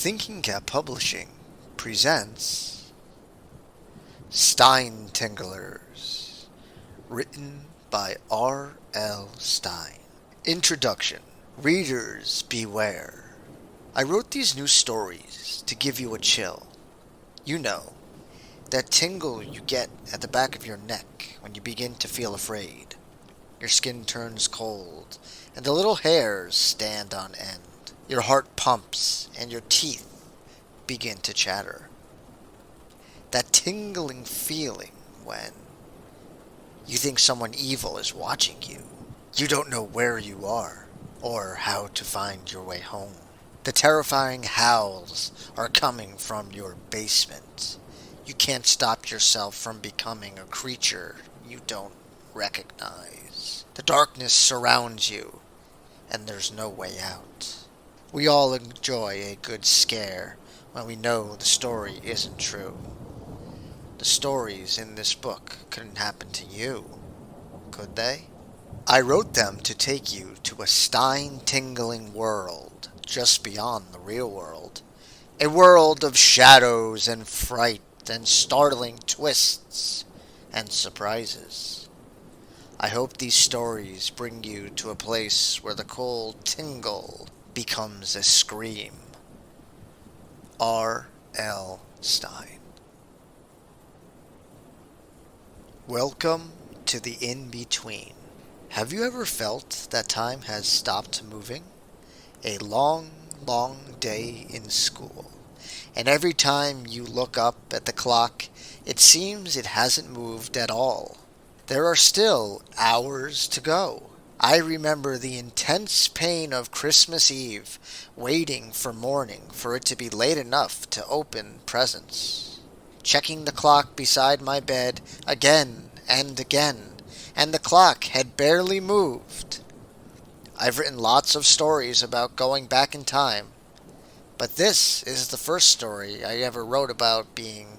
Thinking Cap Publishing presents Stinetinglers, written by RL Stine. Introduction. Readers beware. I wrote these new stories to give you a chill. You know, that tingle you get at the back of your neck when you begin to feel afraid. Your skin turns cold, and the little hairs stand on end. Your heart pumps, and your teeth begin to chatter. That tingling feeling when you think someone evil is watching you. You don't know where you are, or how to find your way home. The terrifying howls are coming from your basement. You can't stop yourself from becoming a creature you don't recognize. The darkness surrounds you, and there's no way out. We all enjoy a good scare when we know the story isn't true. The stories in this book couldn't happen to you, could they? I wrote them to take you to a Stine-tingling world just beyond the real world. A world of shadows and fright and startling twists and surprises. I hope these stories bring you to a place where the cold tingle becomes a scream. RL Stine. Welcome to the in-between. Have you ever felt that time has stopped moving? A long, long day in school, and every time you look up at the clock, it seems it hasn't moved at all. There are still hours to go. I remember the intense pain of Christmas Eve, waiting for morning for it to be late enough to open presents. Checking the clock beside my bed again and again, and the clock had barely moved. I've written lots of stories about going back in time, but this is the first story I ever wrote about being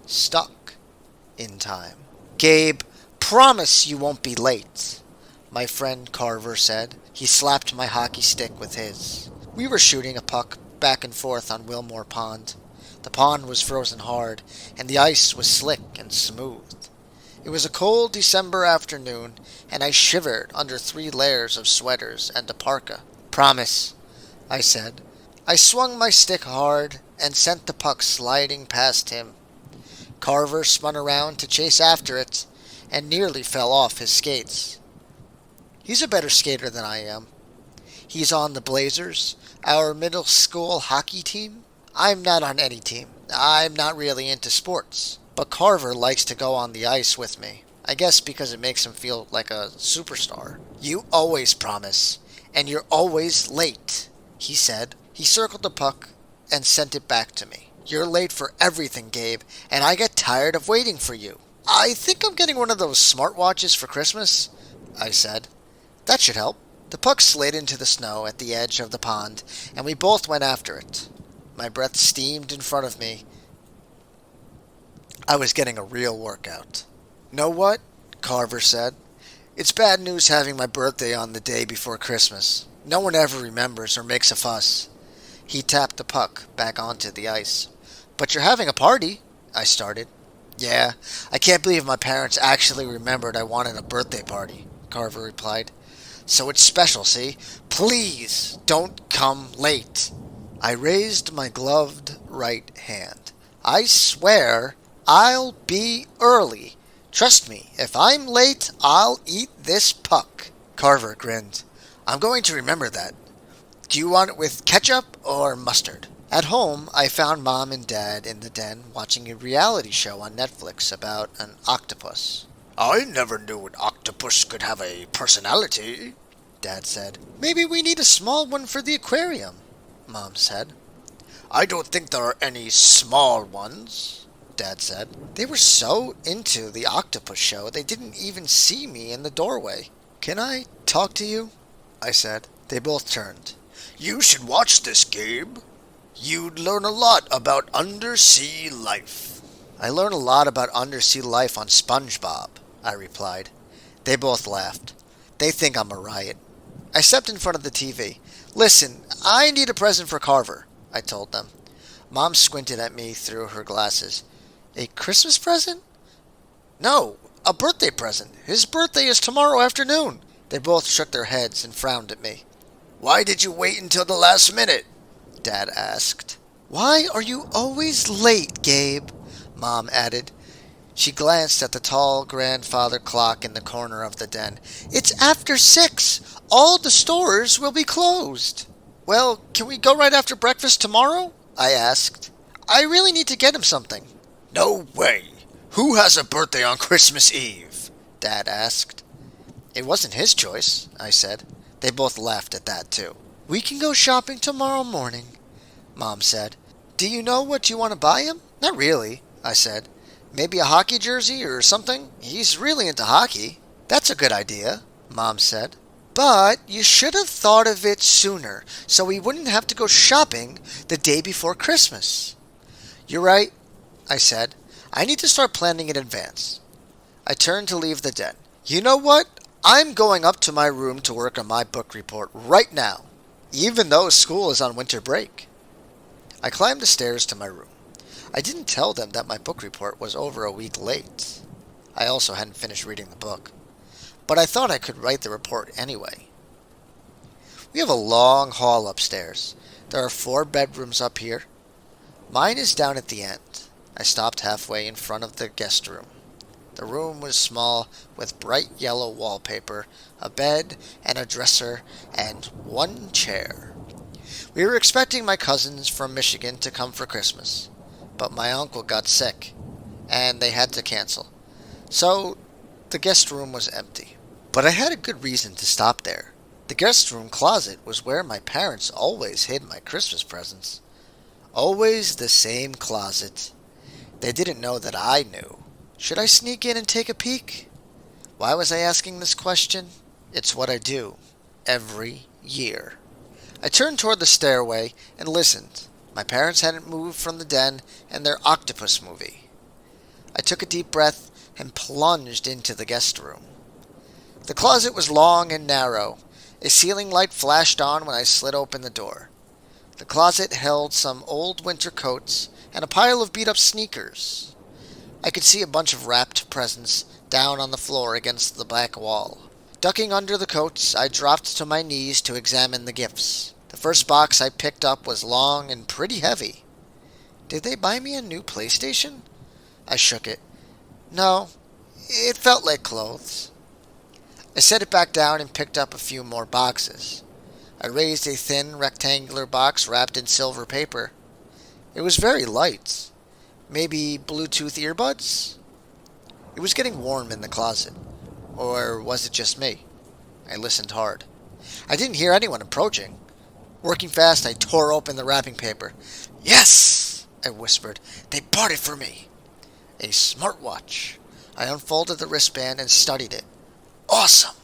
stuck in time. Gabe, promise you won't be late, my friend Carver said. He slapped my hockey stick with his. We were shooting a puck back and forth on Wilmore Pond. The pond was frozen hard, and the ice was slick and smooth. It was a cold December afternoon, and I shivered under 3 layers of sweaters and a parka. Promise, I said. I swung my stick hard and sent the puck sliding past him. Carver spun around to chase after it, and nearly fell off his skates. He's a better skater than I am. He's on the Blazers, our middle school hockey team. I'm not on any team. I'm not really into sports. But Carver likes to go on the ice with me. I guess because it makes him feel like a superstar. You always promise, and you're always late, he said. He circled the puck and sent it back to me. You're late for everything, Gabe, and I get tired of waiting for you. I think I'm getting one of those smartwatches for Christmas, I said. That should help. The puck slid into the snow at the edge of the pond, and we both went after it. My breath steamed in front of me. I was getting a real workout. Know what? Carver said. It's bad news having my birthday on the day before Christmas. No one ever remembers or makes a fuss. He tapped the puck back onto the ice. But you're having a party, I started. Yeah, I can't believe my parents actually remembered I wanted a birthday party, Carver replied. So it's special, see? Please don't come late. I raised my gloved right hand. I swear I'll be early. Trust me, if I'm late, I'll eat this puck. Carver grinned. I'm going to remember that. Do you want it with ketchup or mustard? At home, I found Mom and Dad in the den watching a reality show on Netflix about an octopus. I never knew an octopus could have a personality, Dad said. Maybe we need a small one for the aquarium, Mom said. I don't think there are any small ones, Dad said. They were so into the octopus show, they didn't even see me in the doorway. Can I talk to you? I said. They both turned. You should watch this, Gabe. You'd learn a lot about undersea life. I learn a lot about undersea life on SpongeBob, I replied. They both laughed. They think I'm a riot. I stepped in front of the TV. Listen, I need a present for Carver. I told them. Mom squinted at me through her glasses. A Christmas present? No, a birthday present. His birthday is tomorrow afternoon. They both shook their heads and frowned at me. Why did you wait until the last minute? Dad asked. Why are you always late, Gabe? Mom added. She glanced at the tall grandfather clock in the corner of the den. It's after 6. All the stores will be closed. Well, can we go right after breakfast tomorrow? I asked. I really need to get him something. No way. Who has a birthday on Christmas Eve? Dad asked. It wasn't his choice, I said. They both laughed at that, too. We can go shopping tomorrow morning, Mom said. Do you know what you want to buy him? Not really, I said. Maybe a hockey jersey or something? He's really into hockey. That's a good idea, Mom said. But you should have thought of it sooner, so we wouldn't have to go shopping the day before Christmas. You're right, I said. I need to start planning in advance. I turned to leave the den. You know what? I'm going up to my room to work on my book report right now, even though school is on winter break. I climbed the stairs to my room. I didn't tell them that my book report was over a week late. I also hadn't finished reading the book. But I thought I could write the report anyway. We have a long hall upstairs. There are 4 bedrooms up here. Mine is down at the end. I stopped halfway in front of the guest room. The room was small, with bright yellow wallpaper, a bed and a dresser, and 1 chair. We were expecting my cousins from Michigan to come for Christmas, but my uncle got sick, and they had to cancel. So the guest room was empty. But I had a good reason to stop there. The guest room closet was where my parents always hid my Christmas presents. Always the same closet. They didn't know that I knew. Should I sneak in and take a peek? Why was I asking this question? It's what I do every year. I turned toward the stairway and listened. My parents hadn't moved from the den and their octopus movie. I took a deep breath and plunged into the guest room. The closet was long and narrow. A ceiling light flashed on when I slid open the door. The closet held some old winter coats and a pile of beat-up sneakers. I could see a bunch of wrapped presents down on the floor against the black wall. Ducking under the coats, I dropped to my knees to examine the gifts. The first box I picked up was long and pretty heavy. Did they buy me a new PlayStation? I shook it. No, it felt like clothes. I set it back down and picked up a few more boxes. I raised a thin, rectangular box wrapped in silver paper. It was very light. Maybe Bluetooth earbuds? It was getting warm in the closet. Or was it just me? I listened hard. I didn't hear anyone approaching. Working fast, I tore open the wrapping paper. Yes! I whispered. They bought it for me. A smartwatch. I unfolded the wristband and studied it. Awesome!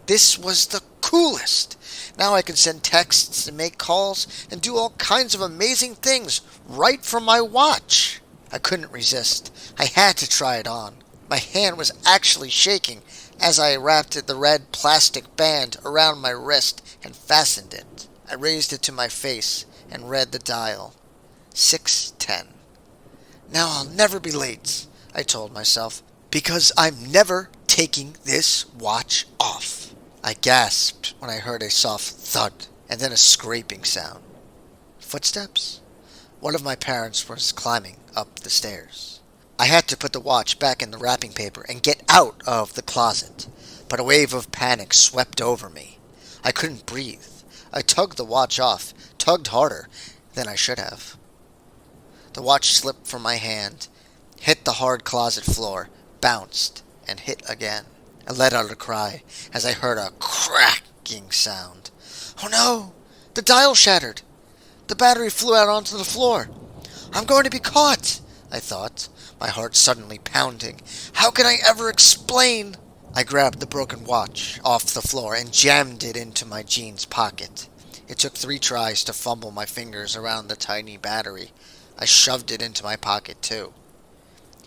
This was the coolest! Now I can send texts and make calls and do all kinds of amazing things right from my watch. I couldn't resist. I had to try it on. My hand was actually shaking as I wrapped the red plastic band around my wrist and fastened it. I raised it to my face and read the dial. 6:10. Now I'll never be late, I told myself, because I'm never taking this watch off. I gasped when I heard a soft thud and then a scraping sound. Footsteps? One of my parents was climbing up the stairs. I had to put the watch back in the wrapping paper and get out of the closet, but a wave of panic swept over me. I couldn't breathe. I tugged the watch off, tugged harder than I should have. The watch slipped from my hand, hit the hard closet floor, bounced, and hit again. I let out a cry as I heard a cracking sound. Oh no! The dial shattered! The battery flew out onto the floor. I'm going to be caught, I thought, my heart suddenly pounding. How can I ever explain? I grabbed the broken watch off the floor and jammed it into my jeans pocket. It took 3 tries to fumble my fingers around the tiny battery. I shoved it into my pocket, too.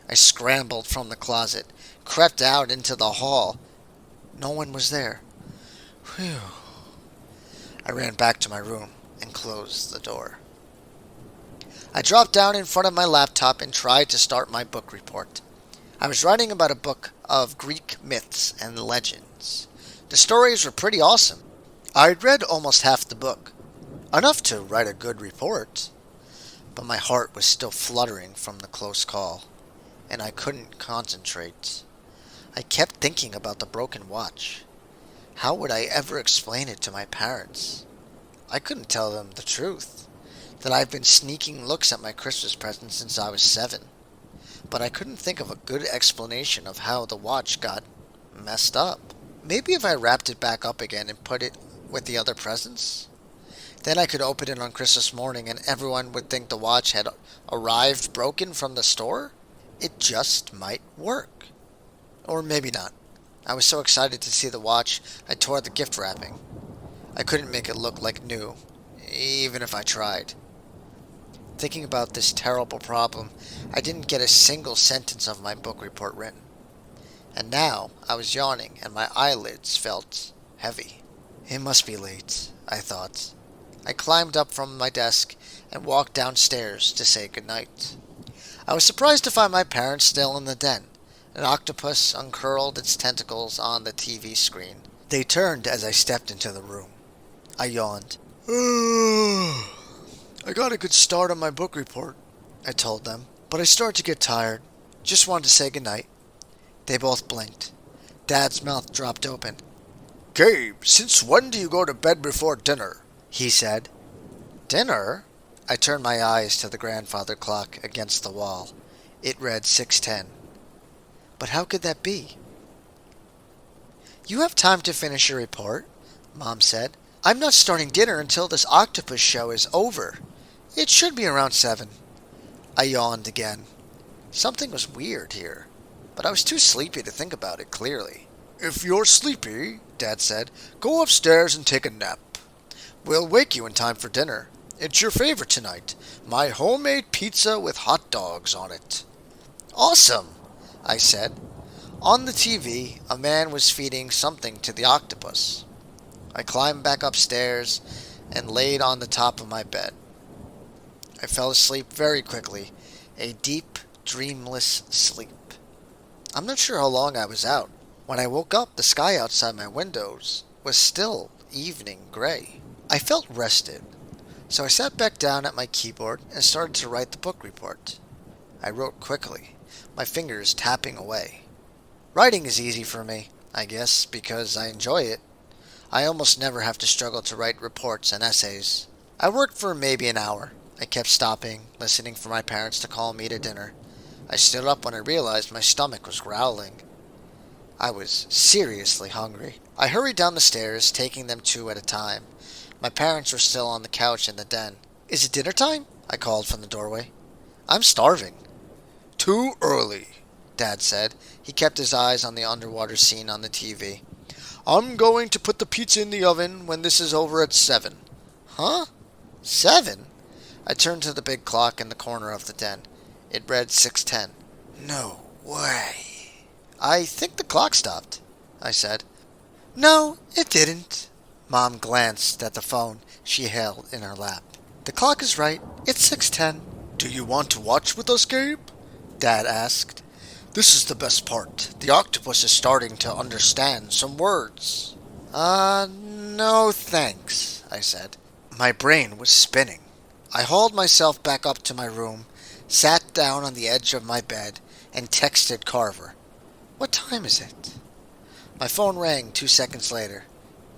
I scrambled from the closet, crept out into the hall. No one was there. Whew. I ran back to my room and closed the door. I dropped down in front of my laptop and tried to start my book report. I was writing about a book of Greek myths and legends. The stories were pretty awesome. I'd read almost half the book, enough to write a good report, but my heart was still fluttering from the close call, and I couldn't concentrate. I kept thinking about the broken watch. How would I ever explain it to my parents? I couldn't tell them the truth, that I've been sneaking looks at my Christmas present since I was 7. But I couldn't think of a good explanation of how the watch got messed up. Maybe if I wrapped it back up again and put it with the other presents? Then I could open it on Christmas morning and everyone would think the watch had arrived broken from the store? It just might work. Or maybe not. I was so excited to see the watch, I tore the gift wrapping. I couldn't make it look like new, even if I tried. Thinking about this terrible problem, I didn't get a single sentence of my book report written. And now I was yawning and my eyelids felt heavy. It must be late, I thought. I climbed up from my desk and walked downstairs to say goodnight. I was surprised to find my parents still in the den. An octopus uncurled its tentacles on the TV screen. They turned as I stepped into the room. I yawned. I got a good start on my book report, I told them, but I started to get tired. Just wanted to say goodnight. They both blinked. Dad's mouth dropped open. "Gabe, since when do you go to bed before dinner?" he said. Dinner? I turned my eyes to the grandfather clock against the wall. It read 6:10. But how could that be? "You have time to finish your report," Mom said. "I'm not starting dinner until this octopus show is over. It should be around 7. I yawned again. Something was weird here, but I was too sleepy to think about it clearly. "If you're sleepy," Dad said, "go upstairs and take a nap. We'll wake you in time for dinner. It's your favorite tonight, my homemade pizza with hot dogs on it." "Awesome," I said. On the TV, a man was feeding something to the octopus. I climbed back upstairs and laid on the top of my bed. I fell asleep very quickly, a deep, dreamless sleep. I'm not sure how long I was out. When I woke up, the sky outside my windows was still evening gray. I felt rested, so I sat back down at my keyboard and started to write the book report. I wrote quickly, my fingers tapping away. Writing is easy for me, I guess, because I enjoy it. I almost never have to struggle to write reports and essays. I worked for maybe an hour. I kept stopping, listening for my parents to call me to dinner. I stood up when I realized my stomach was growling. I was seriously hungry. I hurried down the stairs, taking them 2 at a time. My parents were still on the couch in the den. "Is it dinner time?" I called from the doorway. "I'm starving." "Too early," Dad said. He kept his eyes on the underwater scene on the TV. "I'm going to put the pizza in the oven when this is over at 7. "Huh? 7? I turned to the big clock in the corner of the den. It read 6:10. "No way." "I think the clock stopped," I said. "No, it didn't." Mom glanced at the phone she held in her lap. "The clock is right. It's 6:10. "Do you want to watch with us, Gabe?" Dad asked. "This is the best part. The octopus is starting to understand some words." No thanks," I said. My brain was spinning. I hauled myself back up to my room, sat down on the edge of my bed, and texted Carver. "What time is it?" My phone rang 2 seconds later.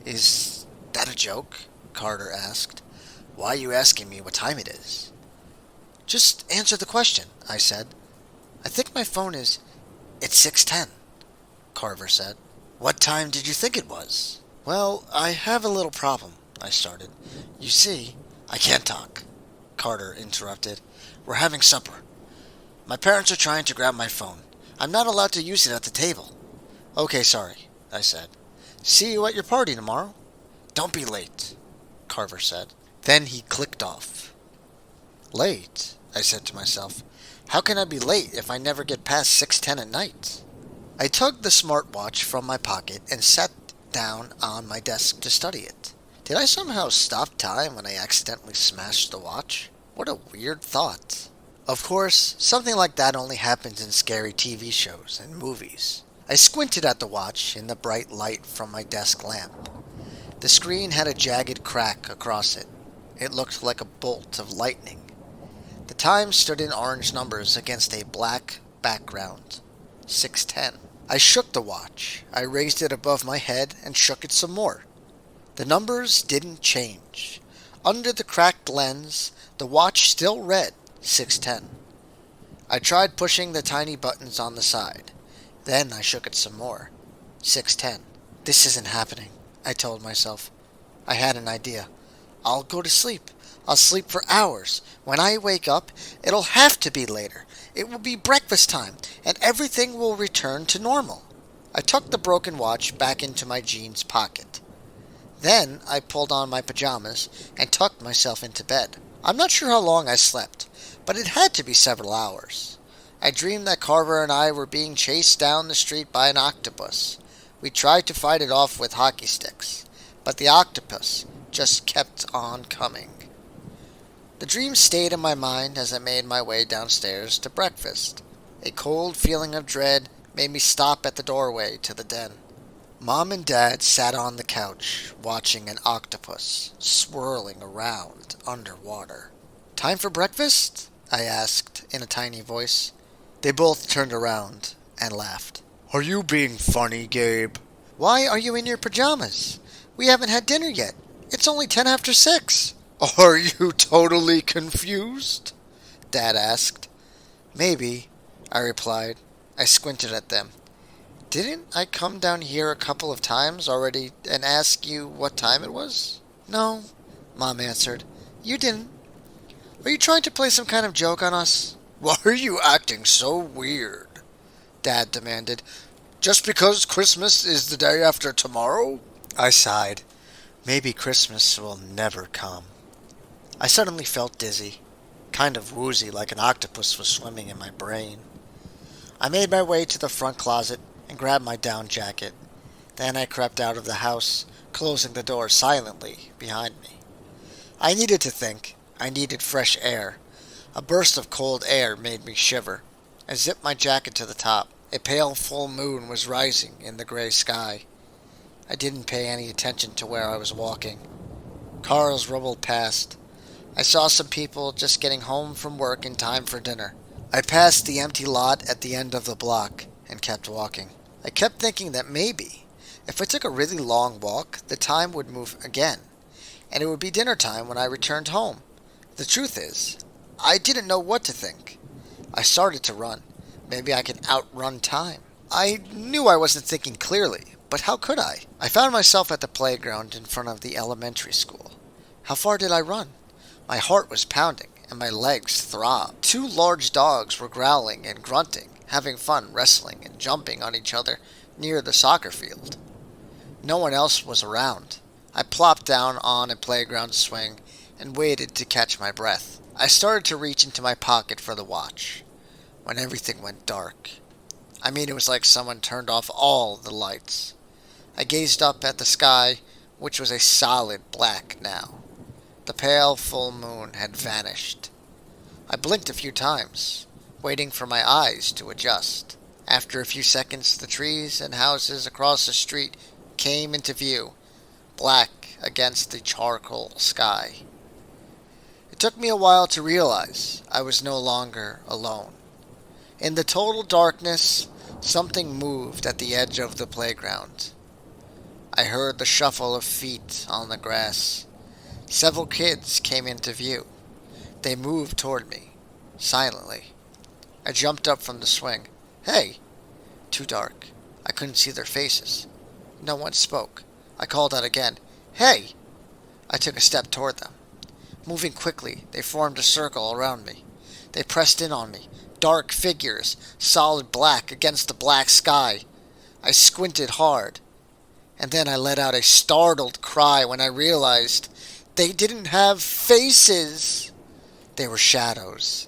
"Is that a joke?" Carter asked. "Why are you asking me what time it is?" "Just answer the question," I said. "I think my phone is... It's 6:10, Carver said. "What time did you think it was?" "Well, I have a little problem," I started. "You see..." "I can't talk," Carter interrupted. "We're having supper. My parents are trying to grab my phone. I'm not allowed to use it at the table." "Okay, sorry," I said. "See you at your party tomorrow." "Don't be late," Carver said. Then he clicked off. "Late?" I said to myself. "How can I be late if I never get past 6:10 at night?" I tugged the smartwatch from my pocket and sat down on my desk to study it. Did I somehow stop time when I accidentally smashed the watch? What a weird thought. Of course, something like that only happens in scary TV shows and movies. I squinted at the watch in the bright light from my desk lamp. The screen had a jagged crack across it. It looked like a bolt of lightning. The time stood in orange numbers against a black background. 6:10. I shook the watch. I raised it above my head and shook it some more. The numbers didn't change. Under the cracked lens, the watch still read 6:10. I tried pushing the tiny buttons on the side. Then I shook it some more. 6:10. This isn't happening, I told myself. I had an idea. I'll go to sleep. I'll sleep for hours. When I wake up, it'll have to be later. It will be breakfast time, and everything will return to normal. I tucked the broken watch back into my jeans pocket. Then I pulled on my pajamas and tucked myself into bed. I'm not sure how long I slept, but it had to be several hours. I dreamed that Carver and I were being chased down the street by an octopus. We tried to fight it off with hockey sticks, but the octopus just kept on coming. The dream stayed in my mind as I made my way downstairs to breakfast. A cold feeling of dread made me stop at the doorway to the den. Mom and Dad sat on the couch, watching an octopus swirling around underwater. "Time for breakfast?" I asked in a tiny voice. They both turned around and laughed. "Are you being funny, Gabe?" "Why are you in your pajamas? We haven't had dinner yet. It's only 10 after 6. "Are you totally confused?" Dad asked. "Maybe," I replied. I squinted at them. "Didn't I come down here a couple of times already and ask you what time it was?" "No," Mom answered. "You didn't. Are you trying to play some kind of joke on us?" "Why are you acting so weird?" Dad demanded. "Just because Christmas is the day after tomorrow?" I sighed. Maybe Christmas will never come. I suddenly felt dizzy, kind of woozy, like an octopus was swimming in my brain. I made my way to the front closet and grabbed my down jacket. Then I crept out of the house, closing the door silently behind me. I needed to think. I needed fresh air. A burst of cold air made me shiver. I zipped my jacket to the top. A pale full moon was rising in the gray sky. I didn't pay any attention to where I was walking. Cars rumbled past. I saw some people just getting home from work in time for dinner. I passed the empty lot at the end of the block and kept walking. I kept thinking that maybe, if I took a really long walk, the time would move again, and it would be dinner time when I returned home. The truth is, I didn't know what to think. I started to run. Maybe I could outrun time. I knew I wasn't thinking clearly, but how could I? I found myself at the playground in front of the elementary school. How far did I run? My heart was pounding, and my legs throbbed. 2 large dogs were growling and grunting, having fun wrestling and jumping on each other near the soccer field. No one else was around. I plopped down on a playground swing and waited to catch my breath. I started to reach into my pocket for the watch, when everything went dark. It was like someone turned off all the lights. I gazed up at the sky, which was a solid black now. The pale full moon had vanished. I blinked a few times, waiting for my eyes to adjust. After a few seconds, the trees and houses across the street came into view, black against the charcoal sky. It took me a while to realize I was no longer alone. In the total darkness, something moved at the edge of the playground. I heard the shuffle of feet on the grass. Several kids came into view. They moved toward me, silently. I jumped up from the swing. "Hey!" Too dark. I couldn't see their faces. No one spoke. I called out again. "Hey!" I took a step toward them. Moving quickly, they formed a circle around me. They pressed in on me. Dark figures, solid black against the black sky. I squinted hard. And then I let out a startled cry when I realized they didn't have faces. They were shadows.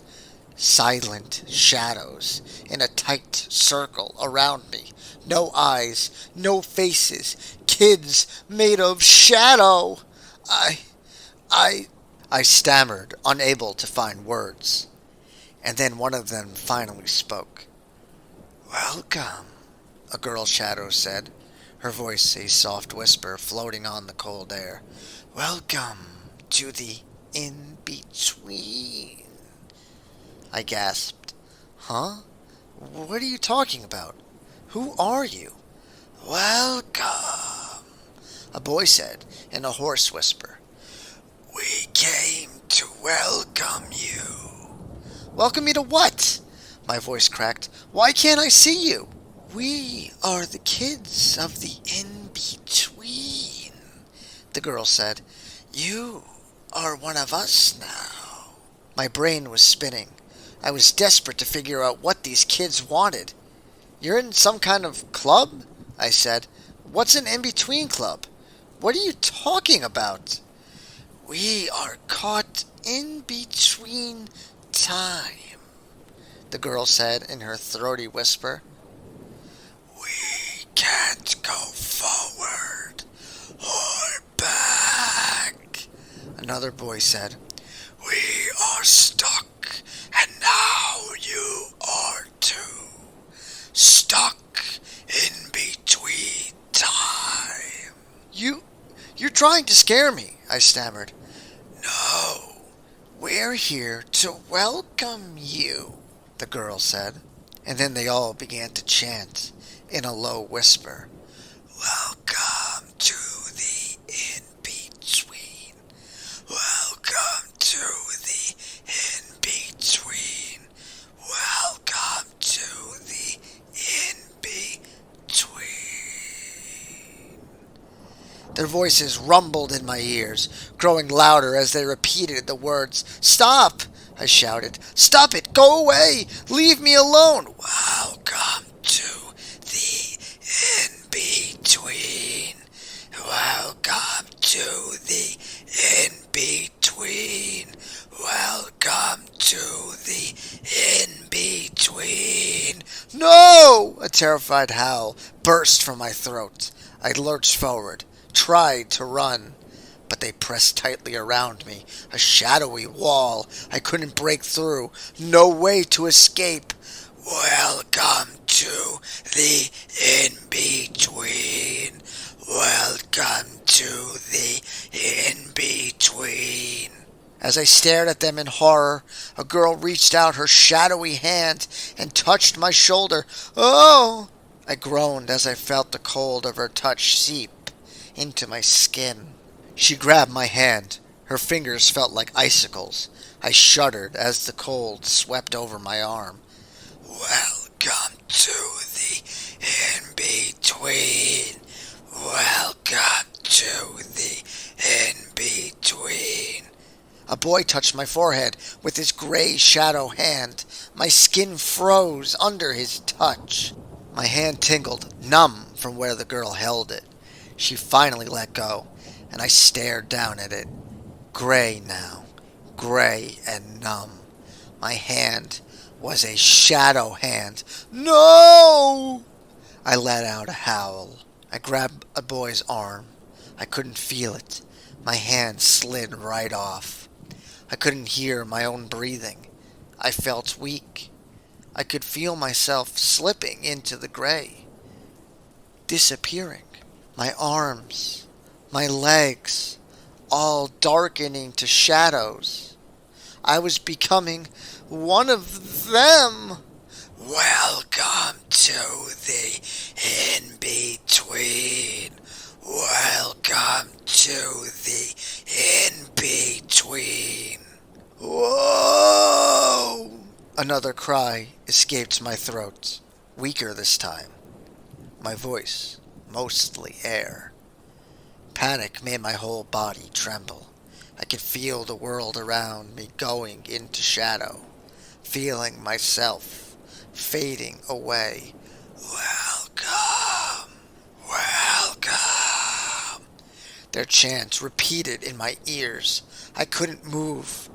Silent shadows in a tight circle around me. No eyes, no faces. Kids made of shadow. I I stammered, unable to find words. And then one of them finally spoke. "Welcome," a girl's shadow said, her voice a soft whisper floating on the cold air. "Welcome to the in-between." I gasped. "Huh? What are you talking about? Who are you?" "Welcome," a boy said in a hoarse whisper. "We came to welcome you." "Welcome me to what?" My voice cracked. "Why can't I see you?" "We are the kids of the in-between," the girl said. "You are one of us now." My brain was spinning. I was desperate to figure out what these kids wanted. "You're in some kind of club?" I said. "What's an in-between club? What are you talking about?" "We are caught in between time," the girl said in her throaty whisper. "We can't go forward or back," another boy said. "We are stuck, and now you are too. Stuck in between time." You're trying to scare me," I stammered. "No, we're here to welcome you," the girl said. And then they all began to chant in a low whisper. "Welcome to the in-between. Welcome to the in-between. Welcome to the in-between." Their voices rumbled in my ears, growing louder as they repeated the words. "Stop!" I shouted. "Stop it! Go away! Leave me alone!" "Welcome to the in-between. Welcome to the in-between. Welcome to the in-between." "No!" A terrified howl burst from my throat. I lurched forward, tried to run, but they pressed tightly around me, a shadowy wall I couldn't break through, no way to escape. "Welcome to the in-between. Welcome to the in-between." As I stared at them in horror, a girl reached out her shadowy hand and touched my shoulder. "Oh!" I groaned as I felt the cold of her touch seep into my skin. She grabbed my hand. Her fingers felt like icicles. I shuddered as the cold swept over my arm. "Welcome to the in-between. Welcome to the in-between." A boy touched my forehead with his gray shadow hand. My skin froze under his touch. My hand tingled, numb from where the girl held it. She finally let go, and I stared down at it. Gray now, gray and numb. My hand was a shadow hand. "No!" I let out a howl. I grabbed a boy's arm. I couldn't feel it. My hand slid right off. I couldn't hear my own breathing. I felt weak. I could feel myself slipping into the gray, disappearing. My arms, my legs, all darkening to shadows. I was becoming one of them. "Welcome to the in-between. Welcome to the in-between." "Whoa!" Another cry escaped my throat, weaker this time. My voice mostly air. Panic made my whole body tremble. I could feel the world around me going into shadow, feeling myself fading away. "Welcome, welcome." Their chants repeated in my ears. I couldn't move.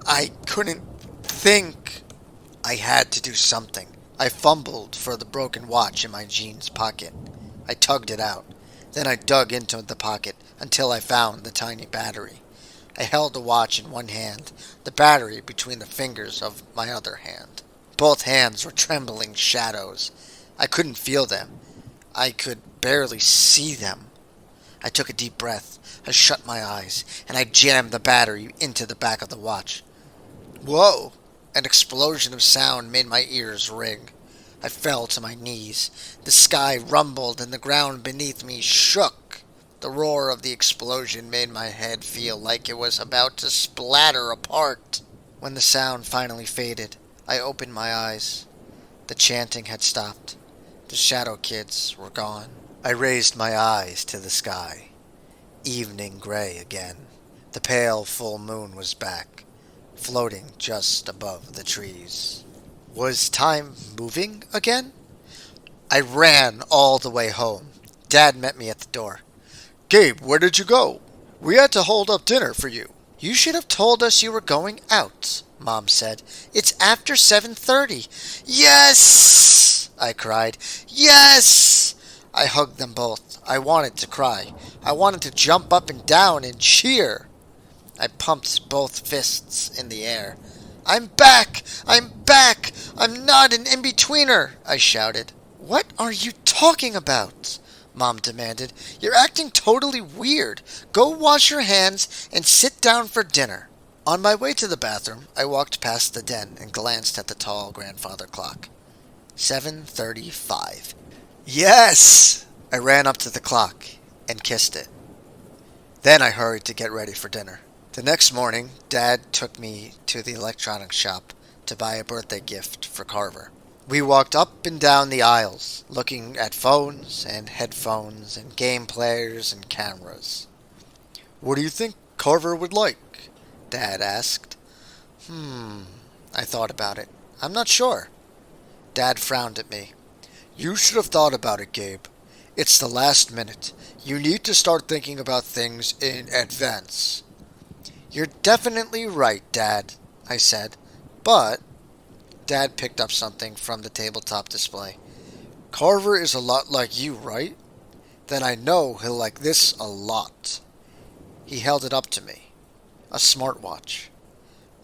I couldn't think. I had to do something. I fumbled for the broken watch in my jeans pocket. I tugged it out. Then I dug into the pocket until I found the tiny battery. I held the watch in one hand, the battery between the fingers of my other hand. Both hands were trembling shadows. I couldn't feel them. I could barely see them. I took a deep breath. I shut my eyes, and I jammed the battery into the back of the watch. Whoa! An explosion of sound made my ears ring. I fell to my knees. The sky rumbled and the ground beneath me shook. The roar of the explosion made my head feel like it was about to splatter apart. When the sound finally faded, I opened my eyes. The chanting had stopped. The shadow kids were gone. I raised my eyes to the sky. Evening gray again. The pale full moon was back, floating just above the trees. Was time moving again? I ran all the way home. Dad met me at the door. "Gabe, where did you go? We had to hold up dinner for you." "You should have told us you were going out," Mom said. "It's after 7:30. "Yes!" I cried. "Yes!" I hugged them both. I wanted to cry. I wanted to jump up and down and cheer. I pumped both fists in the air. "I'm back! I'm back! I'm not an in-betweener!" I shouted. "What are you talking about?" Mom demanded. "You're acting totally weird. Go wash your hands and sit down for dinner." On my way to the bathroom, I walked past the den and glanced at the tall grandfather clock. 7:35. Yes! I ran up to the clock and kissed it. Then I hurried to get ready for dinner. The next morning, Dad took me to the electronics shop to buy a birthday gift for Carver. We walked up and down the aisles, looking at phones and headphones and game players and cameras. "What do you think Carver would like?" Dad asked. I thought about it. "I'm not sure." Dad frowned at me. "You should have thought about it, Gabe. It's the last minute. You need to start thinking about things in advance." "You're definitely right, Dad," I said. "But..." Dad picked up something from the tabletop display. "Carver is a lot like you, right? Then I know he'll like this a lot." He held it up to me. A smartwatch.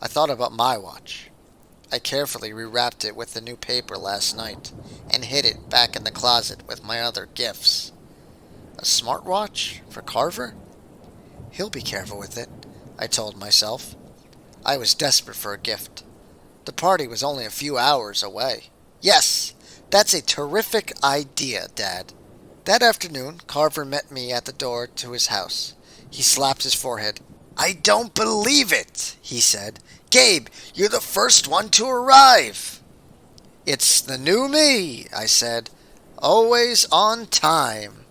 I thought about my watch. I carefully rewrapped it with the new paper last night and hid it back in the closet with my other gifts. A smartwatch for Carver? He'll be careful with it, I told myself. I was desperate for a gift. The party was only a few hours away. Yes, that's a terrific idea, Dad. That afternoon, Carver met me at the door to his house. He slapped his forehead. "I don't believe it," he said. "Gabe, you're the first one to arrive." "It's the new me," I said. "Always on time."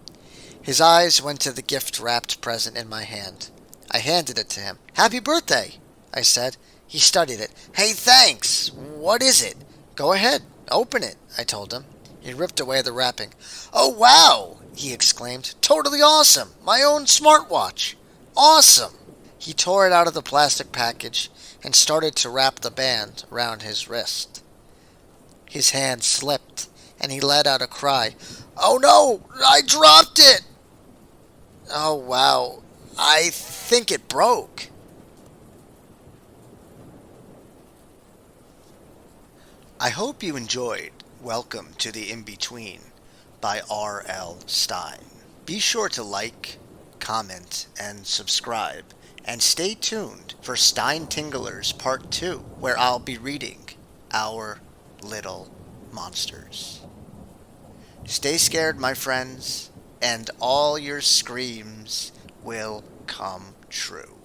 His eyes went to the gift-wrapped present in my hand. I handed it to him. "Happy birthday," I said. He studied it. "Hey, thanks. What is it?" "Go ahead. Open it," I told him. He ripped away the wrapping. "Oh, wow!" he exclaimed. "Totally awesome. My own smartwatch. Awesome!" He tore it out of the plastic package and started to wrap the band around his wrist. His hand slipped, and he let out a cry. "Oh no! I dropped it!" "Oh, wow. I think it broke." I hope you enjoyed Welcome to the In-Between by RL Stine. Be sure to like, comment, and subscribe, and stay tuned for Stinetinglers Part 2, where I'll be reading Our Little Monsters. Stay scared, my friends, and all your screams will come true.